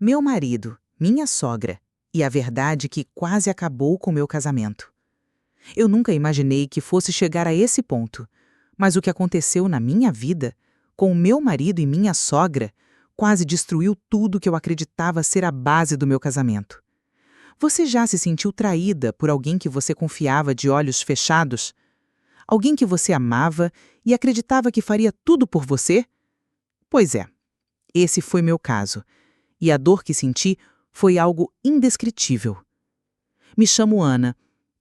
Meu marido, minha sogra e a verdade que quase acabou com meu casamento. Eu nunca imaginei que fosse chegar a esse ponto, mas o que aconteceu na minha vida, com o meu marido e minha sogra, quase destruiu tudo que eu acreditava ser a base do meu casamento. Você já se sentiu traída por alguém que você confiava de olhos fechados? Alguém que você amava e acreditava que faria tudo por você? Pois é, esse foi meu caso. E a dor que senti foi algo indescritível. Me chamo Ana,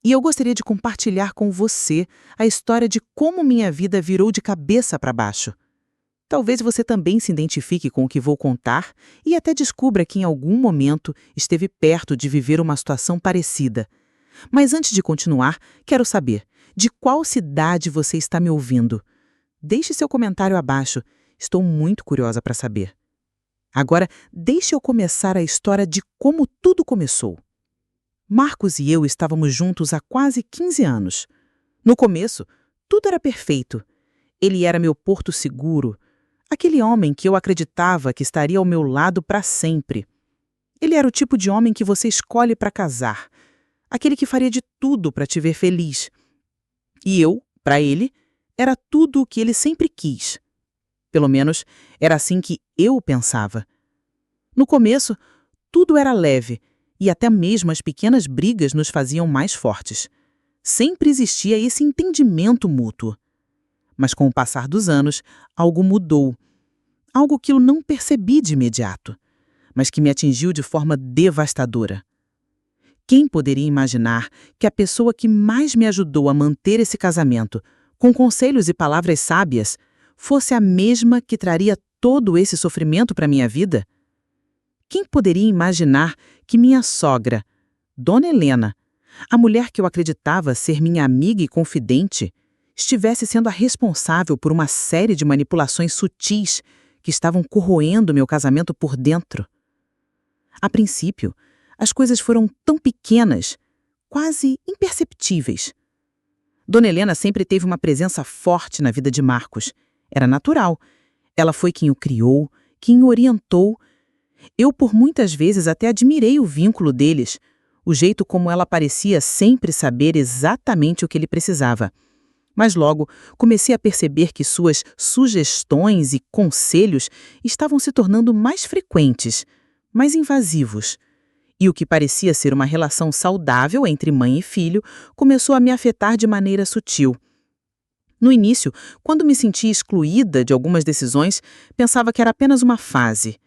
e eu gostaria de compartilhar com você a história de como minha vida virou de cabeça para baixo. Talvez você também se identifique com o que vou contar e até descubra que em algum momento esteve perto de viver uma situação parecida. Mas antes de continuar, quero saber, de qual cidade você está me ouvindo? Deixe seu comentário abaixo, estou muito curiosa para saber. Agora, deixe eu começar a história de como tudo começou. Marcos e eu estávamos juntos há quase 15 anos. No começo, tudo era perfeito. Ele era meu porto seguro, aquele homem que eu acreditava que estaria ao meu lado para sempre. Ele era o tipo de homem que você escolhe para casar, aquele que faria de tudo para te ver feliz. E eu, para ele, era tudo o que ele sempre quis. Pelo menos, era assim que eu pensava. No começo, tudo era leve, e até mesmo as pequenas brigas nos faziam mais fortes. Sempre existia esse entendimento mútuo. Mas com o passar dos anos, algo mudou. Algo que eu não percebi de imediato, mas que me atingiu de forma devastadora. Quem poderia imaginar que a pessoa que mais me ajudou a manter esse casamento, com conselhos e palavras sábias, fosse a mesma que traria todo esse sofrimento para minha vida? Quem poderia imaginar que minha sogra, Dona Helena, a mulher que eu acreditava ser minha amiga e confidente, estivesse sendo a responsável por uma série de manipulações sutis que estavam corroendo meu casamento por dentro? A princípio, as coisas foram tão pequenas, quase imperceptíveis. Dona Helena sempre teve uma presença forte na vida de Marcos. Era natural. Ela foi quem o criou, quem o orientou. Eu, por muitas vezes, até admirei o vínculo deles, o jeito como ela parecia sempre saber exatamente o que ele precisava. Mas logo comecei a perceber que suas sugestões e conselhos estavam se tornando mais frequentes, mais invasivos. E o que parecia ser uma relação saudável entre mãe e filho começou a me afetar de maneira sutil. No início, quando me sentia excluída de algumas decisões, pensava que era apenas uma fase.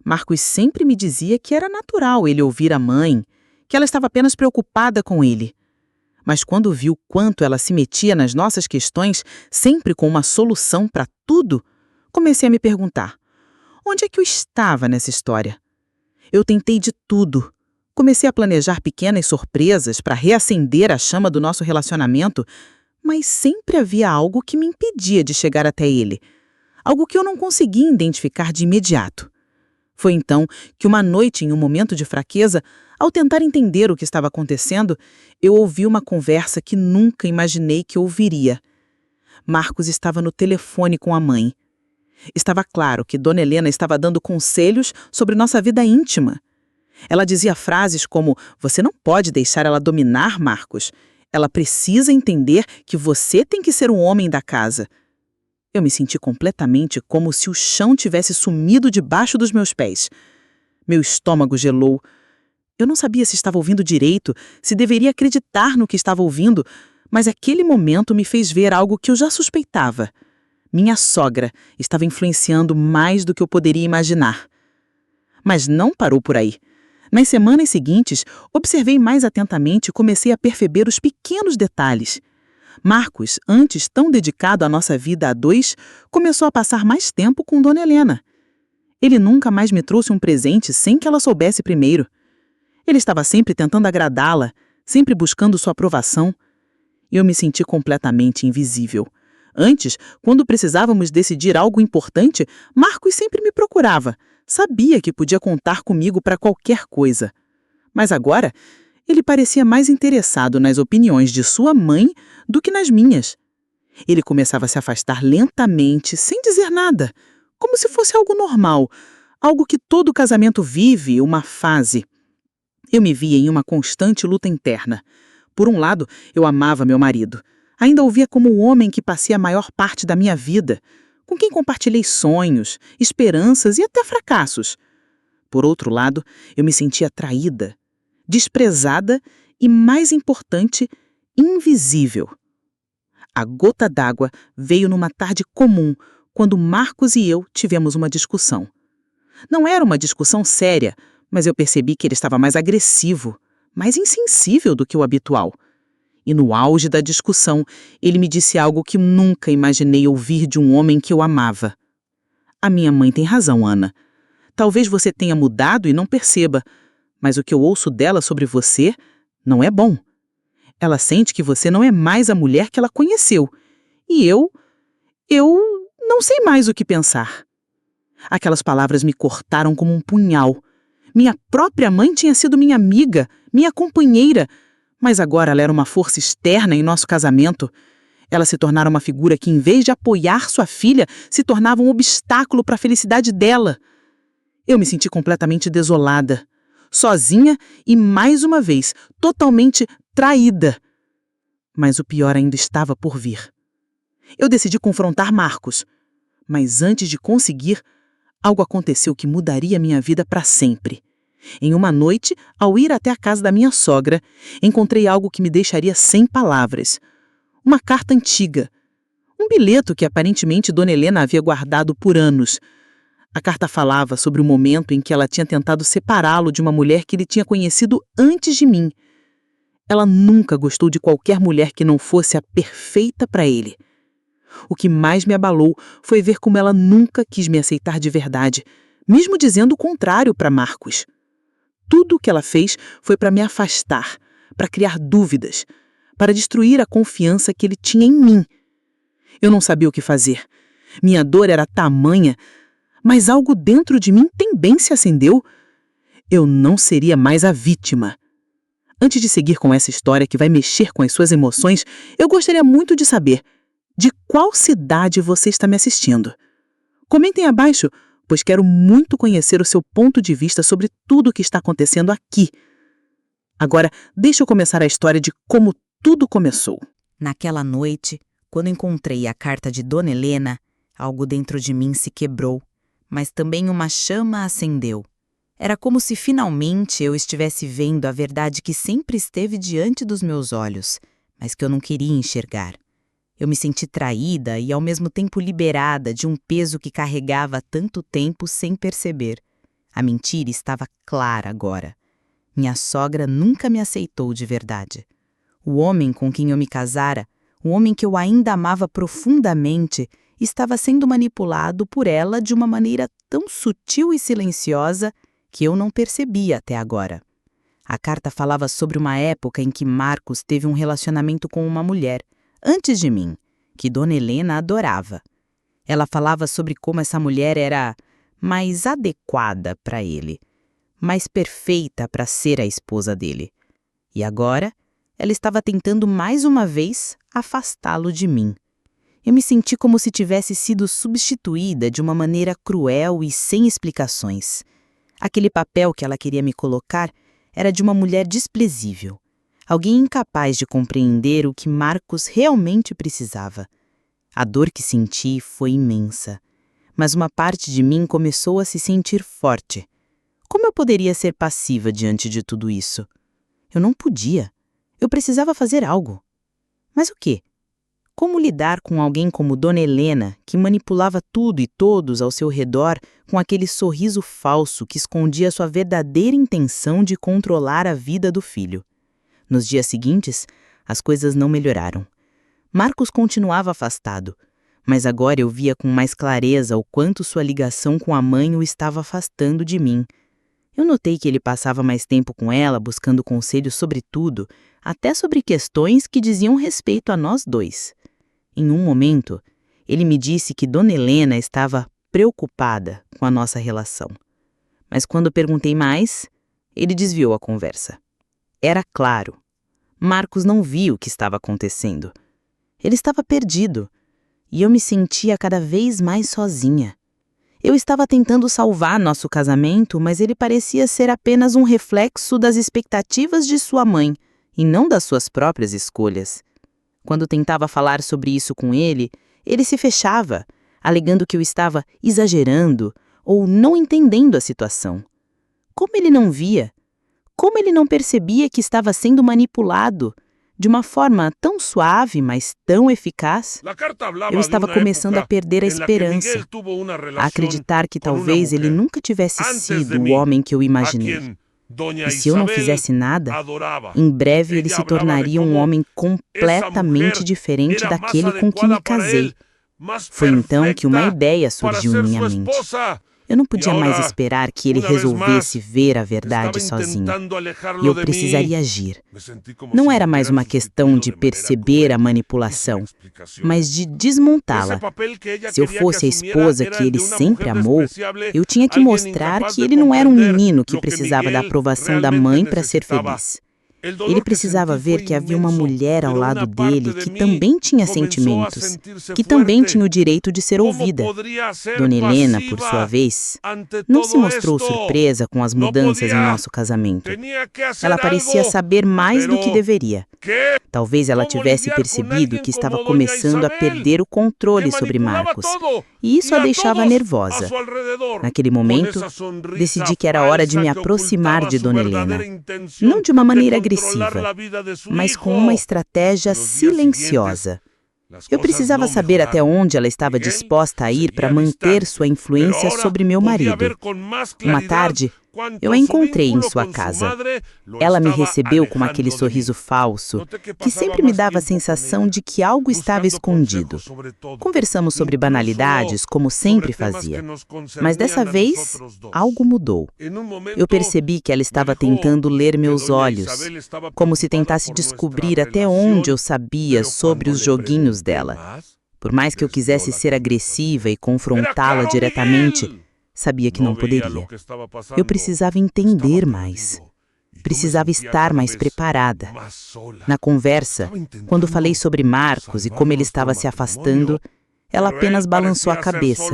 Marcos sempre me dizia que era natural ele ouvir a mãe, que ela estava apenas preocupada com ele. Mas quando viu quanto ela se metia nas nossas questões, sempre com uma solução para tudo, comecei a me perguntar: onde é que eu estava nessa história? Eu tentei de tudo. Comecei a planejar pequenas surpresas para reacender a chama do nosso relacionamento, mas sempre havia algo que me impedia de chegar até ele. Algo que eu não conseguia identificar de imediato. Foi então que uma noite, em um momento de fraqueza, ao tentar entender o que estava acontecendo, eu ouvi uma conversa que nunca imaginei que ouviria. Marcos estava no telefone com a mãe. Estava claro que Dona Helena estava dando conselhos sobre nossa vida íntima. Ela dizia frases como: "Você não pode deixar ela dominar, Marcos. Ela precisa entender que você tem que ser o homem da casa." Eu me senti completamente como se o chão tivesse sumido debaixo dos meus pés. Meu estômago gelou. Eu não sabia se estava ouvindo direito, se deveria acreditar no que estava ouvindo, mas aquele momento me fez ver algo que eu já suspeitava. Minha sogra estava influenciando mais do que eu poderia imaginar. Mas não parou por aí. Nas semanas seguintes, observei mais atentamente e comecei a perceber os pequenos detalhes. Marcos, antes tão dedicado à nossa vida a dois, começou a passar mais tempo com Dona Helena. Ele nunca mais me trouxe um presente sem que ela soubesse primeiro. Ele estava sempre tentando agradá-la, sempre buscando sua aprovação. Eu me senti completamente invisível. Antes, quando precisávamos decidir algo importante, Marcos sempre me procurava. Sabia que podia contar comigo para qualquer coisa. Mas agora, ele parecia mais interessado nas opiniões de sua mãe do que nas minhas. Ele começava a se afastar lentamente, sem dizer nada, como se fosse algo normal, Algo que todo casamento vive, uma fase. Eu me via em uma constante luta interna. Por um lado, eu amava meu marido. Ainda o via como o homem que passei a maior parte da minha vida, com quem compartilhei sonhos, esperanças e até fracassos. Por outro lado, eu me sentia traída, desprezada e, mais importante, invisível. A gota d'água veio numa tarde comum, quando Marcos e eu tivemos uma discussão. Não era uma discussão séria, mas eu percebi que ele estava mais agressivo, mais insensível do que o habitual. E no auge da discussão, ele me disse algo que nunca imaginei ouvir de um homem que eu amava. A minha mãe tem razão, Ana. Talvez você tenha mudado e não perceba, mas o que eu ouço dela sobre você não é bom. Ela sente que você não é mais a mulher que ela conheceu. E eu não sei mais o que pensar. Aquelas palavras me cortaram como um punhal. Minha própria mãe tinha sido minha amiga, minha companheira, mas agora ela era uma força externa em nosso casamento. Ela se tornara uma figura que, em vez de apoiar sua filha, se tornava um obstáculo para a felicidade dela. Eu me senti completamente desolada, sozinha e, mais uma vez, totalmente traída. Mas o pior ainda estava por vir. Eu decidi confrontar Marcos, mas antes de conseguir, algo aconteceu que mudaria minha vida para sempre. Em uma noite, ao ir até a casa da minha sogra, encontrei algo que me deixaria sem palavras. Uma carta antiga. Um bilhete que aparentemente Dona Helena havia guardado por anos. A carta falava sobre o momento em que ela tinha tentado separá-lo de uma mulher que ele tinha conhecido antes de mim. Ela nunca gostou de qualquer mulher que não fosse a perfeita para ele. O que mais me abalou foi ver como ela nunca quis me aceitar de verdade, mesmo dizendo o contrário para Marcos. Tudo o que ela fez foi para me afastar, para criar dúvidas, para destruir a confiança que ele tinha em mim. Eu não sabia o que fazer. Minha dor era tamanha, mas algo dentro de mim também se acendeu. Eu não seria mais a vítima. Antes de seguir com essa história que vai mexer com as suas emoções, eu gostaria muito de saber de qual cidade você está me assistindo. Comentem abaixo, pois quero muito conhecer o seu ponto de vista sobre tudo o que está acontecendo aqui. Agora, deixa eu começar a história de como tudo começou. Naquela noite, quando encontrei a carta de Dona Helena, algo dentro de mim se quebrou, mas também uma chama acendeu. Era como se finalmente eu estivesse vendo a verdade que sempre esteve diante dos meus olhos, mas que eu não queria enxergar. Eu me senti traída e ao mesmo tempo liberada de um peso que carregava há tanto tempo sem perceber. A mentira estava clara agora. Minha sogra nunca me aceitou de verdade. O homem com quem eu me casara, o homem que eu ainda amava profundamente, estava sendo manipulado por ela de uma maneira tão sutil e silenciosa que eu não percebia até agora. A carta falava sobre uma época em que Marcos teve um relacionamento com uma mulher, antes de mim, que Dona Helena adorava. Ela falava sobre como essa mulher era mais adequada para ele, mais perfeita para ser a esposa dele. E agora, ela estava tentando mais uma vez afastá-lo de mim. Eu me senti como se tivesse sido substituída de uma maneira cruel e sem explicações. Aquele papel que ela queria me colocar era de uma mulher desprezível. Alguém incapaz de compreender o que Marcos realmente precisava. A dor que senti foi imensa, mas uma parte de mim começou a se sentir forte. Como eu poderia ser passiva diante de tudo isso? Eu não podia. Eu precisava fazer algo. Mas o quê? Como lidar com alguém como Dona Helena, que manipulava tudo e todos ao seu redor com aquele sorriso falso que escondia sua verdadeira intenção de controlar a vida do filho? Nos dias seguintes, as coisas não melhoraram. Marcos continuava afastado, mas agora eu via com mais clareza o quanto sua ligação com a mãe o estava afastando de mim. Eu notei que ele passava mais tempo com ela buscando conselhos sobre tudo, até sobre questões que diziam respeito a nós dois. Em um momento, ele me disse que Dona Helena estava preocupada com a nossa relação. Mas quando perguntei mais, ele desviou a conversa. Era claro. Marcos não via o que estava acontecendo. Ele estava perdido, e eu me sentia cada vez mais sozinha. Eu estava tentando salvar nosso casamento, mas ele parecia ser apenas um reflexo das expectativas de sua mãe, e não das suas próprias escolhas. Quando tentava falar sobre isso com ele se fechava, alegando que eu estava exagerando ou não entendendo a situação. Como ele não via? Como ele não percebia que estava sendo manipulado de uma forma tão suave, mas tão eficaz? Eu estava começando a perder a esperança, a acreditar que talvez ele nunca tivesse sido o homem que eu imaginei. E se eu não fizesse nada, em breve ele se tornaria um homem completamente diferente daquele com que me casei. Foi então que uma ideia surgiu em minha mente. Eu não podia mais esperar que ele resolvesse ver a verdade sozinho. E eu precisaria agir. Não era mais uma questão de perceber a manipulação, mas de desmontá-la. Se eu fosse a esposa que ele sempre amou, eu tinha que mostrar que ele não era um menino que precisava da aprovação da mãe para ser feliz. Ele precisava ver que havia uma mulher ao lado dele que também tinha sentimentos, que também tinha o direito de ser ouvida. Dona Helena, por sua vez, não se mostrou surpresa com as mudanças em nosso casamento. Ela parecia saber mais do que deveria. Talvez ela tivesse percebido que estava começando a perder o controle sobre Marcos, e isso a deixava nervosa. Naquele momento, decidi que era hora de me aproximar de Dona Helena, não de uma maneira agressiva, mas com uma estratégia silenciosa. Eu precisava saber até onde ela estava disposta a ir para manter sua influência sobre meu marido. Uma tarde, eu a encontrei em sua casa. Ela me recebeu com aquele sorriso falso, que sempre me dava a sensação de que algo estava escondido. Conversamos sobre banalidades, como sempre fazia. Mas dessa vez, algo mudou. Eu percebi que ela estava tentando ler meus olhos, como se tentasse descobrir até onde eu sabia sobre os joguinhos dela. Por mais que eu quisesse ser agressiva e confrontá-la diretamente, sabia que não poderia. Eu precisava entender mais. Precisava estar mais preparada. Na conversa, quando falei sobre Marcos e como ele estava se afastando, ela apenas balançou a cabeça,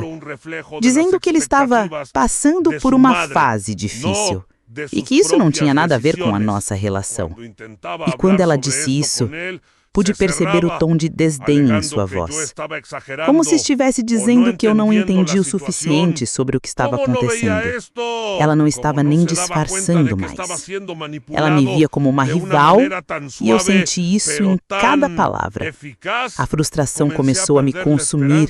dizendo que ele estava passando por uma fase difícil e que isso não tinha nada a ver com a nossa relação. E quando ela disse isso, pude perceber o tom de desdém em sua voz, como se estivesse dizendo que eu não entendia o suficiente sobre o que estava acontecendo. Ela não estava nem disfarçando mais. Ela me via como uma rival e eu senti isso em cada palavra. A frustração começou a me consumir,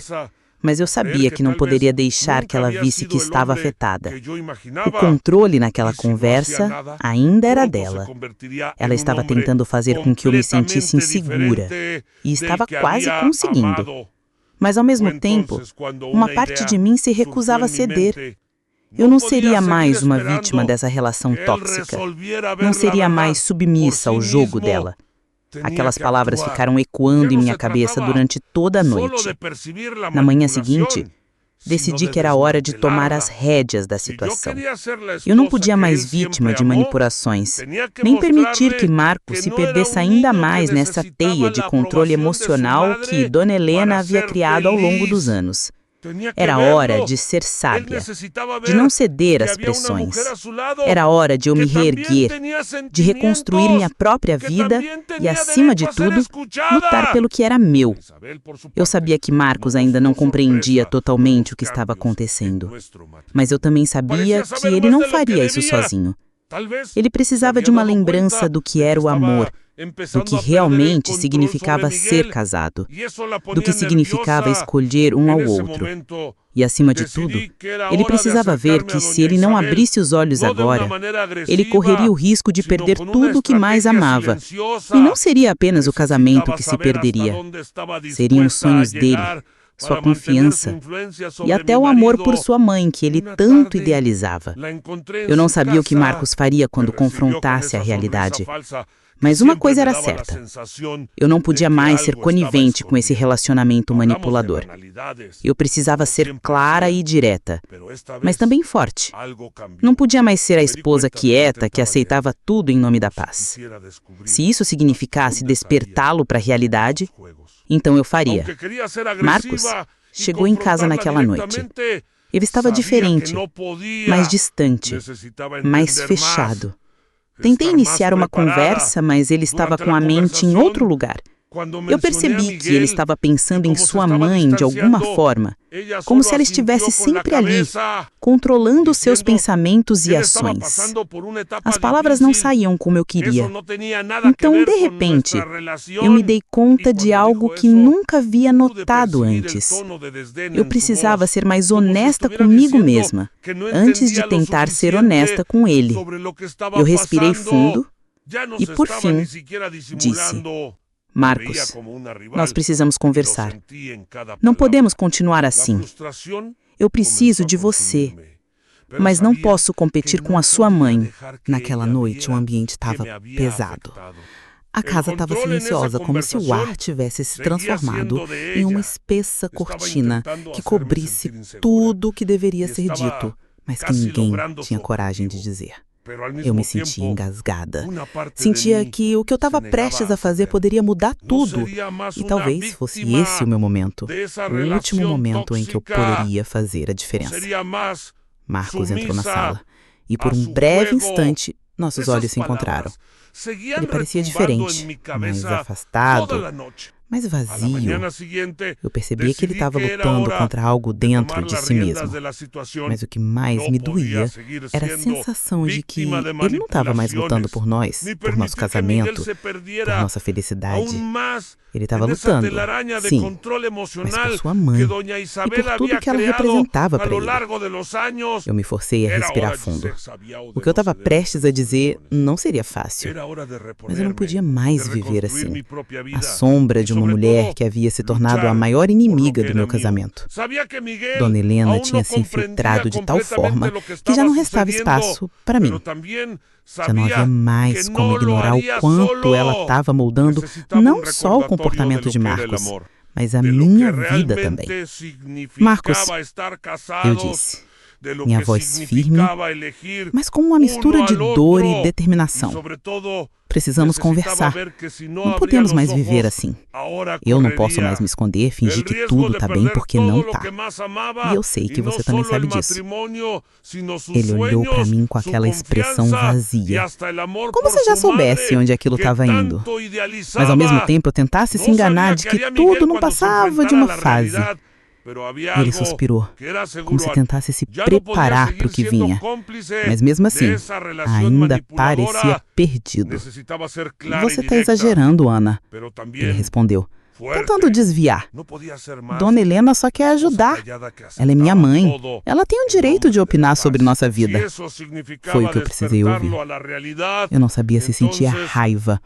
mas eu sabia que não poderia deixar que ela visse que estava afetada. O controle naquela conversa ainda era dela. Ela estava tentando fazer com que eu me sentisse insegura, e estava quase conseguindo. Mas, ao mesmo tempo, uma parte de mim se recusava a ceder. Eu não seria mais uma vítima dessa relação tóxica. Não seria mais submissa ao jogo dela. Aquelas palavras ficaram ecoando em minha cabeça durante toda a noite. Na manhã seguinte, decidi que era hora de tomar as rédeas da situação. Eu não podia mais vítima de manipulações, nem permitir que Marcos se perdesse ainda mais nessa teia de controle emocional que Dona Helena havia criado ao longo dos anos. Era hora de ser sábia, de não ceder às pressões. Era hora de eu me reerguer, de reconstruir minha própria vida e, acima de tudo, lutar pelo que era meu. Eu sabia que Marcos ainda não compreendia totalmente o que estava acontecendo, mas eu também sabia que ele não faria isso sozinho. Ele precisava de uma lembrança do que era o amor, do que realmente significava ser casado, do que significava escolher um ao outro. E, acima de tudo, ele precisava ver que, se ele não abrisse os olhos agora, ele correria o risco de perder tudo o que mais amava. E não seria apenas o casamento que se perderia. Seriam os sonhos dele, sua confiança e até o amor por sua mãe, que ele tanto idealizava. Eu não sabia o que Marcos faria quando confrontasse a realidade. Mas uma coisa era certa. Eu não podia mais ser conivente com esse relacionamento manipulador. Eu precisava ser clara e direta, mas também forte. Não podia mais ser a esposa quieta que aceitava tudo em nome da paz. Se isso significasse despertá-lo para a realidade, então eu faria. Marcos chegou em casa naquela noite. Ele estava diferente, mais distante, mais fechado. Tentei iniciar uma conversa, mas ele estava com a mente em outro lugar. Eu percebi que ele estava pensando em sua mãe de alguma forma, como se ela estivesse sempre ali, controlando seus pensamentos e ações. As palavras não saíam como eu queria. Então, de repente, eu me dei conta de algo que nunca havia notado antes. Eu precisava ser mais honesta comigo mesma, antes de tentar ser honesta com ele. Eu respirei fundo e, por fim, disse: Marcos, nós precisamos conversar. Não podemos continuar assim. Eu preciso de você, mas não posso competir com a sua mãe. Naquela noite, o ambiente estava pesado. A casa estava silenciosa, como se o ar tivesse se transformado em uma espessa cortina que cobrisse tudo o que deveria ser dito, mas que ninguém tinha coragem de dizer. Eu me sentia engasgada. Sentia que o que eu estava prestes a fazer poderia mudar tudo. E talvez fosse esse o meu momento. O último momento em que eu poderia fazer a diferença. Marcos entrou na sala. E por um breve instante, nossos olhos se encontraram. Ele parecia diferente, mais afastado, mais vazio. Eu percebia que ele estava lutando contra algo dentro de si mesmo. Mas o que mais me doía era a sensação de que ele não estava mais lutando por nós, por nosso casamento, por nossa felicidade. Ele estava lutando, sim, mas por sua mãe e por tudo que ela representava para ele. Eu me forcei a respirar fundo. O que eu estava prestes a dizer não seria fácil, mas eu não podia mais viver assim. A sombra de uma mulher que havia se tornado a maior inimiga do meu casamento. Dona Helena tinha se infiltrado de tal forma que já não restava espaço para mim. Já não havia mais como ignorar o quanto ela estava moldando não só o comportamento de Marcos, mas a minha vida também. Marcos, eu disse, minha voz firme, mas com uma mistura de dor e determinação. Precisamos conversar. Não podemos mais viver assim. Eu não posso mais me esconder, fingir que tudo está bem porque não está. E eu sei que você também sabe disso. Ele olhou para mim com aquela expressão vazia, como se já soubesse onde aquilo estava indo. Mas ao mesmo tempo eu tentasse se enganar de que tudo não passava de uma fase. Ele suspirou, como se tentasse se preparar para o que vinha. Mas mesmo assim, ainda parecia perdido. Você está exagerando, Ana, ele respondeu, tentando desviar. Dona Helena só quer ajudar. Ela é minha mãe. Ela tem o direito de opinar sobre nossa vida. Foi o que eu precisei ouvir. Eu não sabia se sentia raiva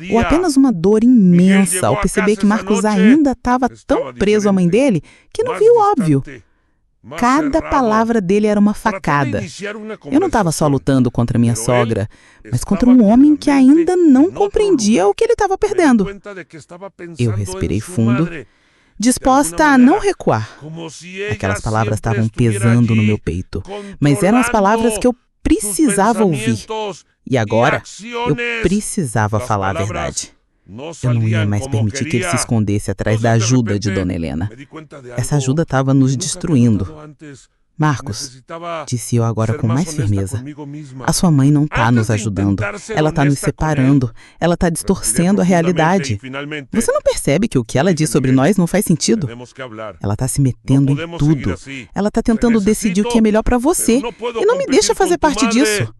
ou apenas uma dor imensa ao perceber que Marcos ainda estava tão preso à mãe dele que não viu o óbvio. Cada palavra dele era uma facada. Eu não estava só lutando contra minha sogra, mas contra um homem que ainda não compreendia o que ele estava perdendo. Eu respirei fundo, disposta a não recuar. Aquelas palavras estavam pesando no meu peito, mas eram as palavras que eu precisava ouvir. E agora, eu precisava falar a verdade. Eu não ia mais permitir que ele se escondesse atrás da ajuda de Dona Helena. Essa ajuda estava nos destruindo. Marcos, disse eu agora com mais firmeza, a sua mãe não está nos ajudando. Ela está nos separando. Ela está distorcendo a realidade. Você não percebe que o que ela diz sobre nós não faz sentido? Ela está se metendo em tudo. Ela está tentando decidir o que é melhor para você e não me deixa fazer parte disso.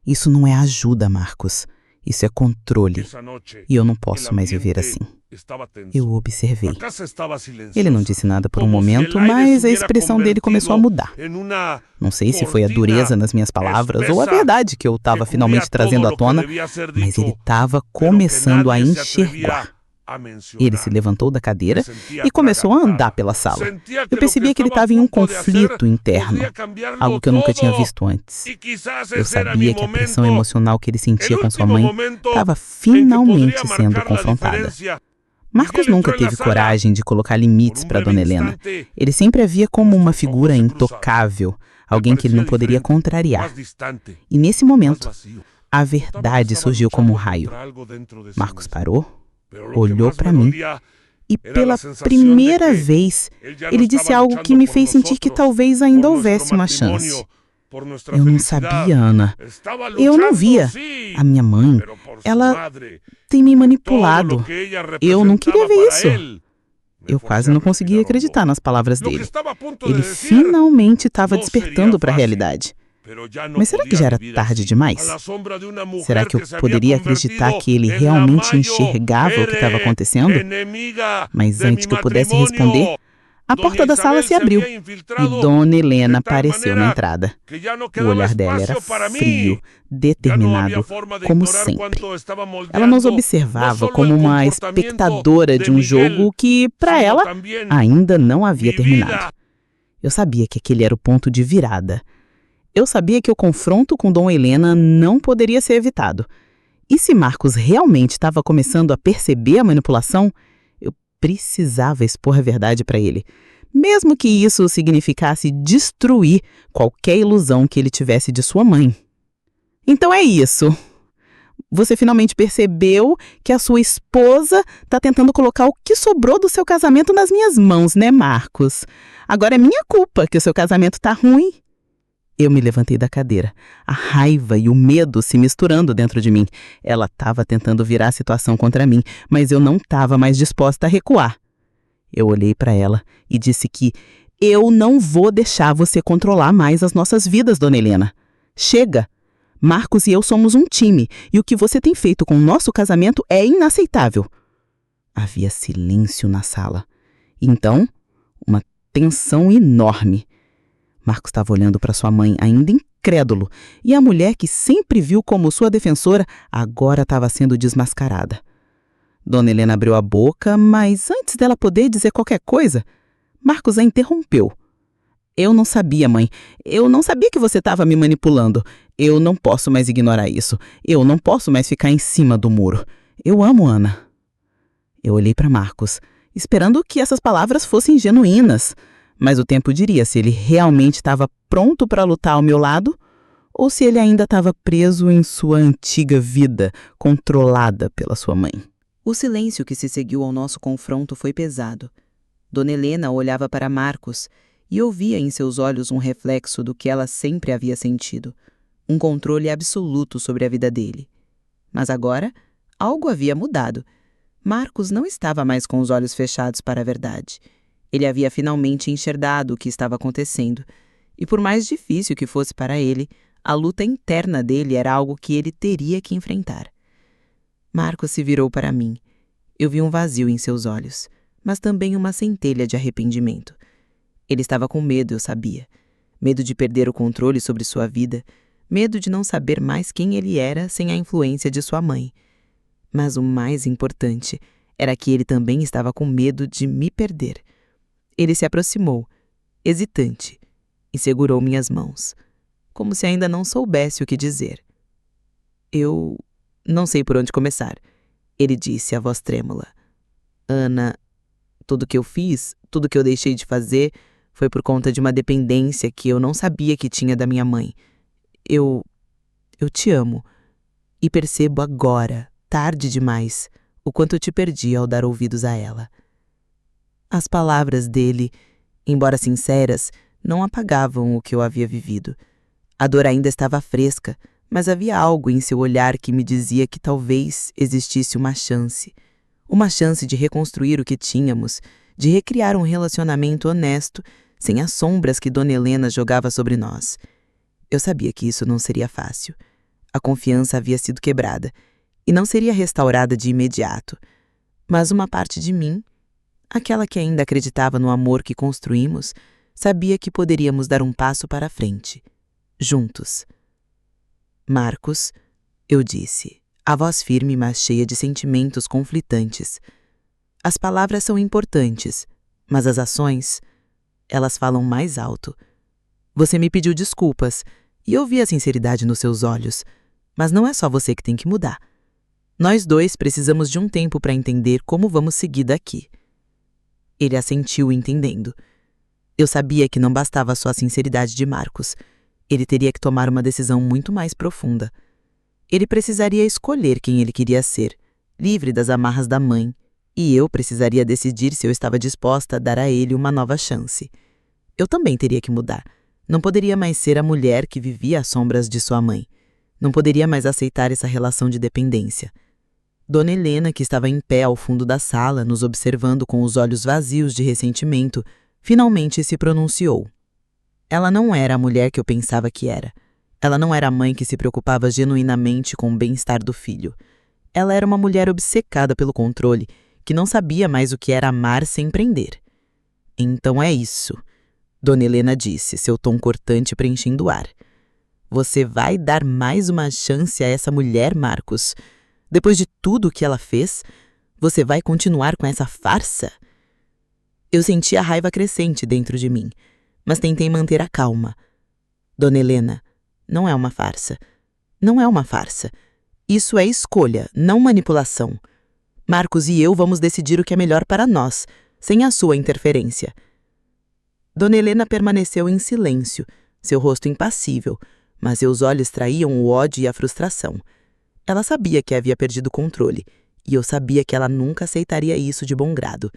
Isso não é ajuda, Marcos. Isso é controle. E eu não posso mais viver assim. Eu o observei. Ele não disse nada por um momento, mas a expressão dele começou a mudar. Não sei se foi a dureza nas minhas palavras ou a verdade que eu estava finalmente trazendo à tona, mas ele estava começando a enxergar. Ele se levantou da cadeira e começou a andar pela sala. Eu percebia que ele estava em um conflito interno, algo que eu nunca tinha visto antes. Eu sabia que a pressão emocional que ele sentia com sua mãe estava finalmente sendo confrontada. Marcos nunca teve coragem de colocar limites para Dona Helena. Ele sempre a via como uma figura intocável, alguém que ele não poderia contrariar. E nesse momento, a verdade surgiu como um raio. Marcos parou, olhou para mim E pela primeira vez, ele disse algo que me fez sentir que talvez ainda houvesse uma chance. Eu não sabia, Ana. Eu não via. A minha mãe, ela tem me manipulado. Eu não queria ver isso. Eu quase não conseguia acreditar nas palavras dele. Ele finalmente estava despertando para a realidade. Mas será que já era tarde demais? Será que eu poderia acreditar que ele realmente enxergava o que estava acontecendo? Mas antes que eu pudesse responder, a porta da sala se abriu e Dona Helena apareceu na entrada. O olhar dela era frio, determinado, como sempre. Ela nos observava como uma espectadora de um jogo que, para ela, ainda não havia terminado. Eu sabia que aquele era o ponto de virada. Eu sabia que o confronto com Dona Helena não poderia ser evitado. E se Marcos realmente estava começando a perceber a manipulação, eu precisava expor a verdade para ele, mesmo que isso significasse destruir qualquer ilusão que ele tivesse de sua mãe. Então é isso. Você finalmente percebeu que a sua esposa está tentando colocar o que sobrou do seu casamento nas minhas mãos, né, Marcos? Agora é minha culpa que o seu casamento está ruim. Eu me levantei da cadeira, a raiva e o medo se misturando dentro de mim. Ela estava tentando virar a situação contra mim, mas eu não estava mais disposta a recuar. Eu olhei para ela e disse que eu não vou deixar você controlar mais as nossas vidas, Dona Helena. Chega! Marcos e eu somos um time, e o que você tem feito com o nosso casamento é inaceitável. Havia silêncio na sala. Então, uma tensão enorme. Marcos estava olhando para sua mãe, ainda incrédulo, e a mulher que sempre viu como sua defensora agora estava sendo desmascarada. Dona Helena abriu a boca, mas antes dela poder dizer qualquer coisa, Marcos a interrompeu. Eu não sabia, mãe. Eu não sabia que você estava me manipulando. Eu não posso mais ignorar isso. Eu não posso mais ficar em cima do muro. Eu amo Ana. Eu olhei para Marcos, esperando que essas palavras fossem genuínas. Mas o tempo diria se ele realmente estava pronto para lutar ao meu lado ou se ele ainda estava preso em sua antiga vida, controlada pela sua mãe. O silêncio que se seguiu ao nosso confronto foi pesado. Dona Helena olhava para Marcos e ouvia em seus olhos um reflexo do que ela sempre havia sentido, um controle absoluto sobre a vida dele. Mas agora, algo havia mudado. Marcos não estava mais com os olhos fechados para a verdade. Ele havia finalmente enxergado o que estava acontecendo, e por mais difícil que fosse para ele, a luta interna dele era algo que ele teria que enfrentar. Marcos se virou para mim. Eu vi um vazio em seus olhos, mas também uma centelha de arrependimento. Ele estava com medo, eu sabia. Medo de perder o controle sobre sua vida, medo de não saber mais quem ele era sem a influência de sua mãe. Mas o mais importante era que ele também estava com medo de me perder. Ele se aproximou, hesitante, e segurou minhas mãos, como se ainda não soubesse o que dizer. Eu não sei por onde começar, ele disse, a voz trêmula. Ana, tudo que eu fiz, tudo que eu deixei de fazer, foi por conta de uma dependência que eu não sabia que tinha da minha mãe. Eu te amo, e percebo agora, tarde demais, o quanto eu te perdi ao dar ouvidos a ela. As palavras dele, embora sinceras, não apagavam o que eu havia vivido. A dor ainda estava fresca, mas havia algo em seu olhar que me dizia que talvez existisse uma chance de reconstruir o que tínhamos, de recriar um relacionamento honesto, sem as sombras que Dona Helena jogava sobre nós. Eu sabia que isso não seria fácil. A confiança havia sido quebrada, e não seria restaurada de imediato. Mas uma parte de mim, aquela que ainda acreditava no amor que construímos, sabia que poderíamos dar um passo para a frente, juntos. Marcos, eu disse, a voz firme mas cheia de sentimentos conflitantes. As palavras são importantes, mas as ações, elas falam mais alto. Você me pediu desculpas e eu vi a sinceridade nos seus olhos, mas não é só você que tem que mudar. Nós dois precisamos de um tempo para entender como vamos seguir daqui. Ele assentiu entendendo. Eu sabia que não bastava só a sinceridade de Marcos. Ele teria que tomar uma decisão muito mais profunda. Ele precisaria escolher quem ele queria ser, livre das amarras da mãe, E eu precisaria decidir se eu estava disposta a dar a ele uma nova chance. Eu também teria que mudar. Não poderia mais ser a mulher que vivia às sombras de sua mãe. Não poderia mais aceitar essa relação de dependência. Dona Helena, que estava em pé ao fundo da sala, nos observando com os olhos vazios de ressentimento, finalmente se pronunciou. Ela não era a mulher que eu pensava que era. Ela não era a mãe que se preocupava genuinamente com o bem-estar do filho. Ela era uma mulher obcecada pelo controle, que não sabia mais o que era amar sem prender. Então é isso, Dona Helena disse, seu tom cortante preenchendo o ar. Você vai dar mais uma chance a essa mulher, Marcos? Depois de tudo o que ela fez, você vai continuar com essa farsa? Eu senti a raiva crescente dentro de mim, mas tentei manter a calma. Dona Helena, não é uma farsa. Não é uma farsa. Isso é escolha, não manipulação. Marcos e eu vamos decidir o que é melhor para nós, sem a sua interferência. Dona Helena permaneceu em silêncio, seu rosto impassível, mas seus olhos traíam o ódio e a frustração. Ela sabia que havia perdido o controle, e eu sabia que ela nunca aceitaria isso de bom grado.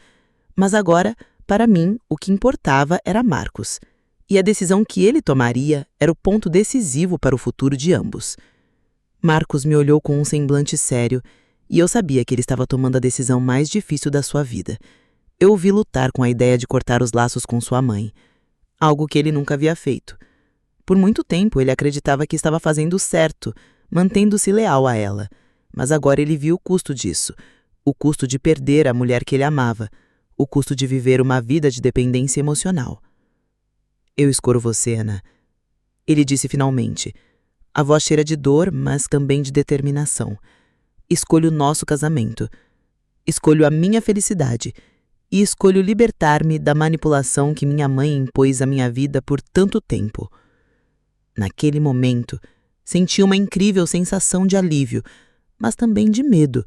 Mas agora, para mim, o que importava era Marcos, e a decisão que ele tomaria era o ponto decisivo para o futuro de ambos. Marcos me olhou com um semblante sério, e eu sabia que ele estava tomando a decisão mais difícil da sua vida. Eu o vi lutar com a ideia de cortar os laços com sua mãe, algo que ele nunca havia feito. Por muito tempo ele acreditava que estava fazendo o certo, mantendo-se leal a ela, mas agora ele viu o custo disso, o custo de perder a mulher que ele amava, o custo de viver uma vida de dependência emocional. Eu escolho você, Ana, ele disse finalmente. A voz cheira de dor, mas também de determinação. Escolho o nosso casamento. Escolho a minha felicidade. E escolho libertar-me da manipulação que minha mãe impôs à minha vida por tanto tempo. Naquele momento, senti uma incrível sensação de alívio, mas também de medo.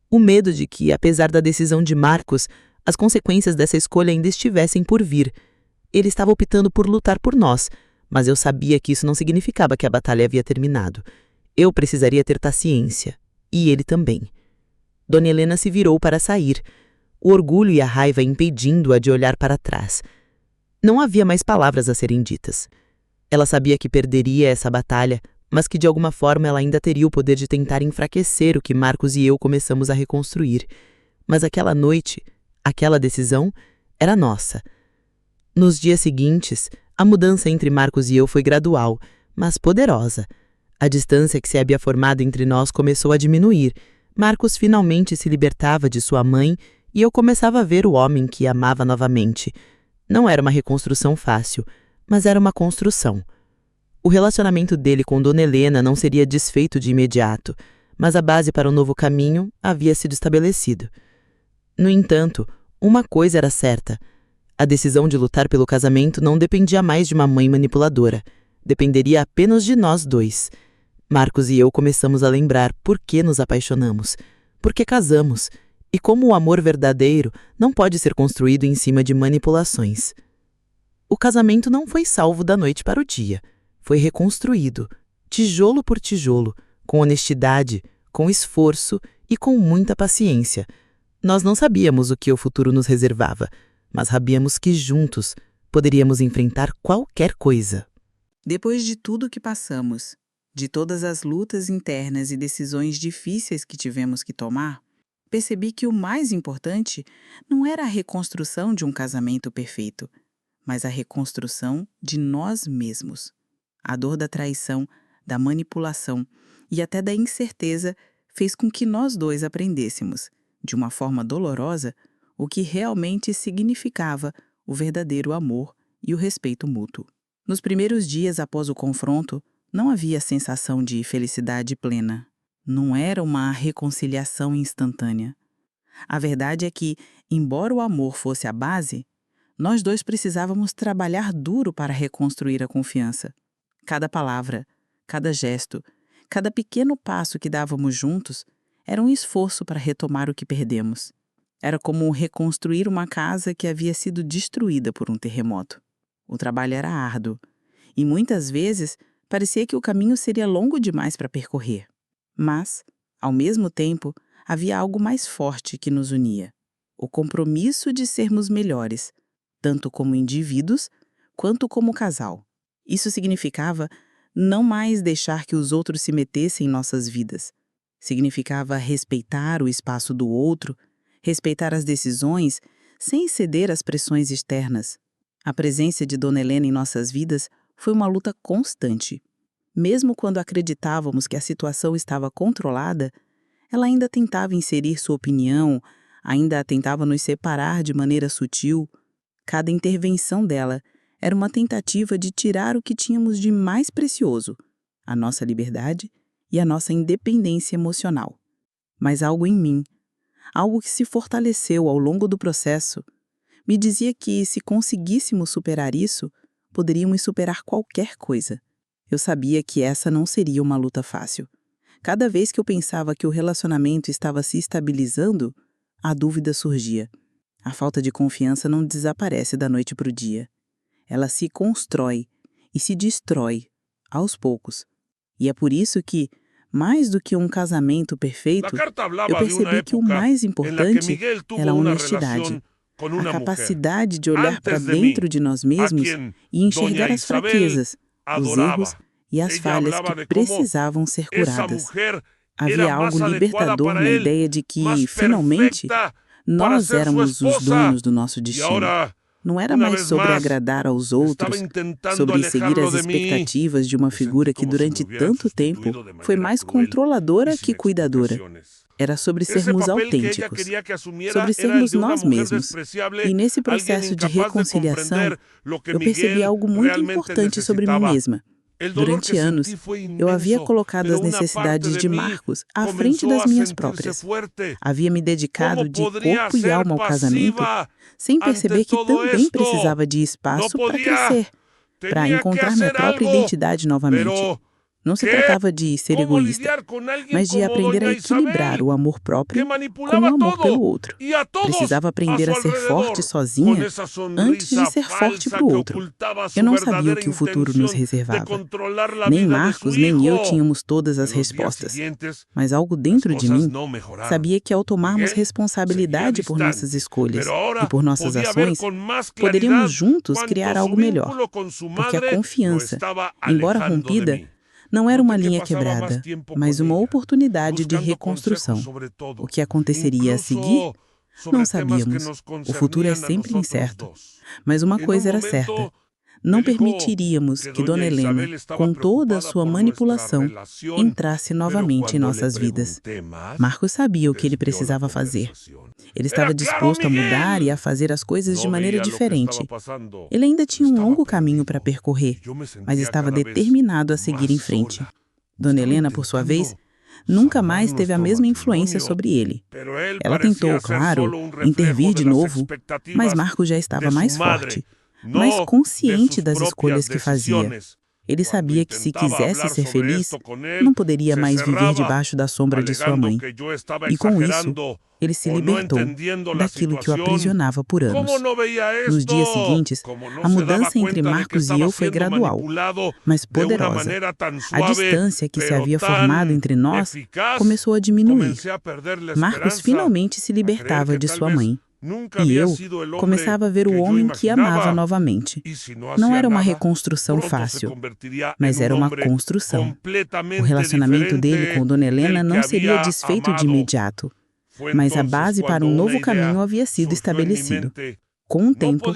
O medo de que, apesar da decisão de Marcos, as consequências dessa escolha ainda estivessem por vir. Ele estava optando por lutar por nós, mas eu sabia que isso não significava que a batalha havia terminado. Eu precisaria ter paciência, e ele também. Dona Helena se virou para sair, o orgulho e a raiva impedindo-a de olhar para trás. Não havia mais palavras a serem ditas. Ela sabia que perderia essa batalha, mas que de alguma forma ela ainda teria o poder de tentar enfraquecer o que Marcos e eu começamos a reconstruir. Mas aquela noite, aquela decisão, era nossa. Nos dias seguintes, a mudança entre Marcos e eu foi gradual, mas poderosa. A distância que se havia formado entre nós começou a diminuir. Marcos finalmente se libertava de sua mãe e eu começava a ver o homem que amava novamente. Não era uma reconstrução fácil, mas era uma construção. O relacionamento dele com Dona Helena não seria desfeito de imediato, mas a base para o novo caminho havia sido estabelecida. No entanto, uma coisa era certa. A decisão de lutar pelo casamento não dependia mais de uma mãe manipuladora. Dependeria apenas de nós dois. Marcos e eu começamos a lembrar por que nos apaixonamos, por que casamos, e como o amor verdadeiro não pode ser construído em cima de manipulações. O casamento não foi salvo da noite para o dia. Foi reconstruído, tijolo por tijolo, com honestidade, com esforço e com muita paciência. Nós não sabíamos o que o futuro nos reservava, mas sabíamos que juntos poderíamos enfrentar qualquer coisa. Depois de tudo que passamos, de todas as lutas internas e decisões difíceis que tivemos que tomar, percebi que o mais importante não era a reconstrução de um casamento perfeito, mas a reconstrução de nós mesmos. A dor da traição, da manipulação e até da incerteza fez com que nós dois aprendêssemos, de uma forma dolorosa, o que realmente significava o verdadeiro amor e o respeito mútuo. Nos primeiros dias após o confronto, não havia sensação de felicidade plena. Não era uma reconciliação instantânea. A verdade é que, embora o amor fosse a base, nós dois precisávamos trabalhar duro para reconstruir a confiança. Cada palavra, cada gesto, cada pequeno passo que dávamos juntos era um esforço para retomar o que perdemos. Era como reconstruir uma casa que havia sido destruída por um terremoto. O trabalho era árduo e muitas vezes parecia que o caminho seria longo demais para percorrer. Mas, ao mesmo tempo, havia algo mais forte que nos unia: o compromisso de sermos melhores, tanto como indivíduos quanto como casal. Isso significava não mais deixar que os outros se metessem em nossas vidas. Significava respeitar o espaço do outro, respeitar as decisões, sem ceder às pressões externas. A presença de Dona Helena em nossas vidas foi uma luta constante. Mesmo quando acreditávamos que a situação estava controlada, ela ainda tentava inserir sua opinião, ainda tentava nos separar de maneira sutil. Cada intervenção dela era uma tentativa de tirar o que tínhamos de mais precioso, a nossa liberdade e a nossa independência emocional. Mas algo em mim, algo que se fortaleceu ao longo do processo, me dizia que, se conseguíssemos superar isso, poderíamos superar qualquer coisa. Eu sabia que essa não seria uma luta fácil. Cada vez que eu pensava que o relacionamento estava se estabilizando, a dúvida surgia. A falta de confiança não desaparece da noite para o dia. Ela se constrói e se destrói, aos poucos. E é por isso que, mais do que um casamento perfeito, eu percebi que o mais importante era a honestidade, a capacidade de olhar para dentro de nós mesmos e enxergar as fraquezas, os erros e as falhas que precisavam ser curadas. Havia algo libertador na ideia de que, finalmente, nós éramos os donos do nosso destino. Não era mais sobre agradar aos outros, sobre seguir as expectativas de uma figura que durante tanto tempo foi mais controladora que cuidadora. Era sobre sermos autênticos, sobre sermos nós mesmos. E nesse processo de reconciliação, eu percebi algo muito importante sobre mim mesma. Durante anos, eu havia colocado as necessidades de Marcos à frente das minhas próprias. Havia me dedicado de corpo e alma ao casamento, sem perceber que também precisava de espaço para crescer, para encontrar minha própria identidade novamente. Não se tratava de ser egoísta, mas de aprender a equilibrar o amor próprio com o amor pelo outro. Precisava aprender a ser forte sozinha antes de ser forte para o outro. Eu não sabia o que o futuro nos reservava. Nem Marcos, nem eu tínhamos todas as respostas. Mas algo dentro de mim sabia que, ao tomarmos responsabilidade por nossas escolhas e por nossas ações, poderíamos juntos criar algo melhor. Porque a confiança, embora rompida, não era uma linha quebrada, mas uma oportunidade de reconstrução. O que aconteceria a seguir? Não sabíamos. O futuro é sempre incerto. Mas uma coisa era certa. Não permitiríamos que Dona Helena, com toda a sua manipulação, entrasse novamente em nossas vidas. Marcos sabia o que ele precisava fazer. Ele estava disposto a mudar e a fazer as coisas de maneira diferente. Ele ainda tinha um longo caminho para percorrer, mas estava determinado a seguir em frente. Dona Helena, por sua vez, nunca mais teve a mesma influência sobre ele. Ela tentou, claro, intervir de novo, mas Marcos já estava mais forte, mais consciente das escolhas que fazia. Ele sabia que, se quisesse ser feliz, não poderia mais viver debaixo da sombra de sua mãe. E com isso, ele se libertou daquilo que o aprisionava por anos. Nos dias seguintes, a mudança entre Marcos e eu foi gradual, mas poderosa. A distância que se havia formado entre nós começou a diminuir. Marcos finalmente se libertava de sua mãe. E eu começava a ver o homem que amava novamente. Não era uma reconstrução fácil, mas era uma construção. O relacionamento dele com Dona Helena não seria desfeito de imediato, mas a base para um novo caminho havia sido estabelecido. Com o tempo,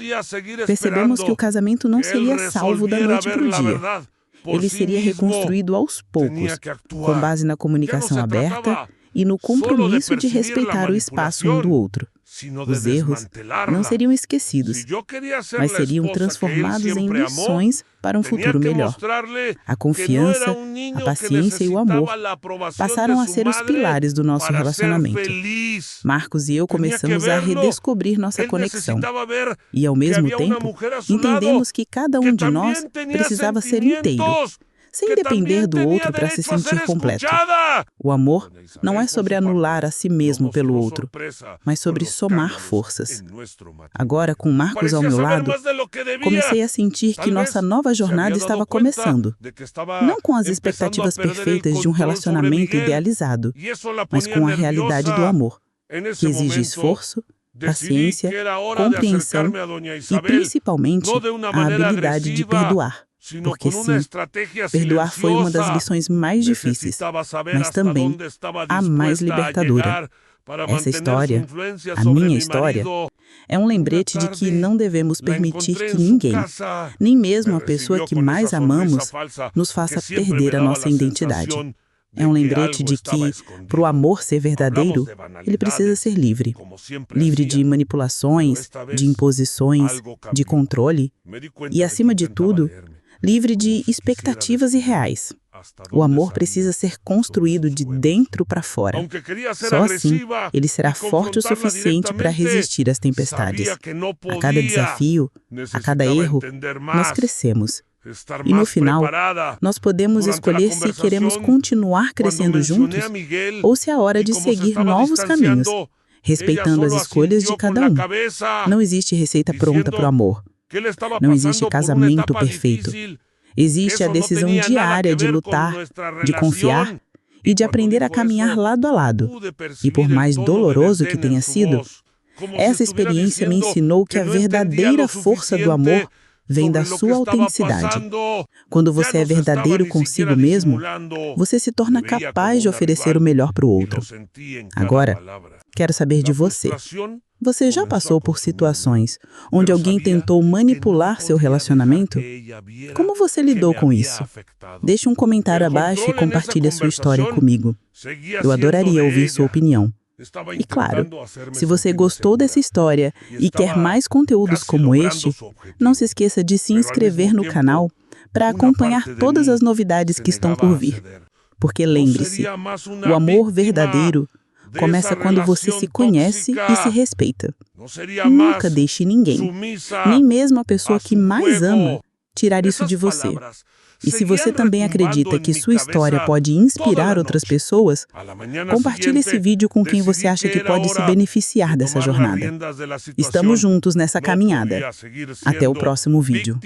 percebemos que o casamento não seria salvo da noite para o dia. Ele seria reconstruído aos poucos, com base na comunicação aberta e no compromisso de respeitar o espaço um do outro. Os erros não seriam esquecidos, mas seriam transformados em lições para um futuro melhor. A confiança, a paciência e o amor passaram a ser os pilares do nosso relacionamento. Marcos e eu começamos a redescobrir nossa conexão. E, ao mesmo tempo, entendemos que cada um de nós precisava ser inteiro, sem depender do outro para se sentir completo. O amor não é sobre anular a si mesmo pelo outro, mas sobre somar forças. Agora, com Marcos ao meu lado, comecei a sentir que nossa nova jornada estava começando. Não com as expectativas perfeitas de um relacionamento idealizado, mas com a realidade do amor, que exige esforço, paciência, compreensão e, principalmente, a habilidade de perdoar. Porque sim, perdoar foi uma das lições mais difíceis, mas também a mais libertadora. Essa história, a minha história, é um lembrete de que não devemos permitir que ninguém, nem mesmo a pessoa que mais amamos, nos faça perder a nossa identidade. É um lembrete de que, para o amor ser verdadeiro, ele precisa ser livre. Livre de manipulações, de imposições, de controle e, acima de tudo, livre de expectativas irreais. O amor precisa ser construído de dentro para fora. Só assim, ele será forte o suficiente para resistir às tempestades. A cada desafio, a cada erro, nós crescemos. E no final, nós podemos escolher se queremos continuar crescendo juntos ou se é hora de seguir novos caminhos, respeitando as escolhas de cada um. Não existe receita pronta para o amor. Não existe casamento perfeito. Existe a decisão diária de lutar, de confiar e de aprender a caminhar lado a lado. E por mais doloroso que tenha sido, essa experiência me ensinou que a verdadeira força do amor vem da sua autenticidade. Quando você é verdadeiro consigo mesmo, você se torna capaz de oferecer o melhor para o outro. Agora, quero saber de você. Você já passou por situações onde alguém tentou manipular seu relacionamento? Como você lidou com isso? Deixe um comentário abaixo e compartilhe a sua história comigo. Eu adoraria ouvir sua opinião. E claro, se você gostou dessa história e quer mais conteúdos como este, não se esqueça de se inscrever no canal para acompanhar todas as novidades que estão por vir. Porque lembre-se, o amor verdadeiro começa quando você se conhece e se respeita. Nunca deixe ninguém, nem mesmo a pessoa que mais ama, tirar isso de você. E se você também acredita que sua história pode inspirar outras pessoas, compartilhe esse vídeo com quem você acha que pode se beneficiar dessa jornada. Estamos juntos nessa caminhada. Até o próximo vídeo.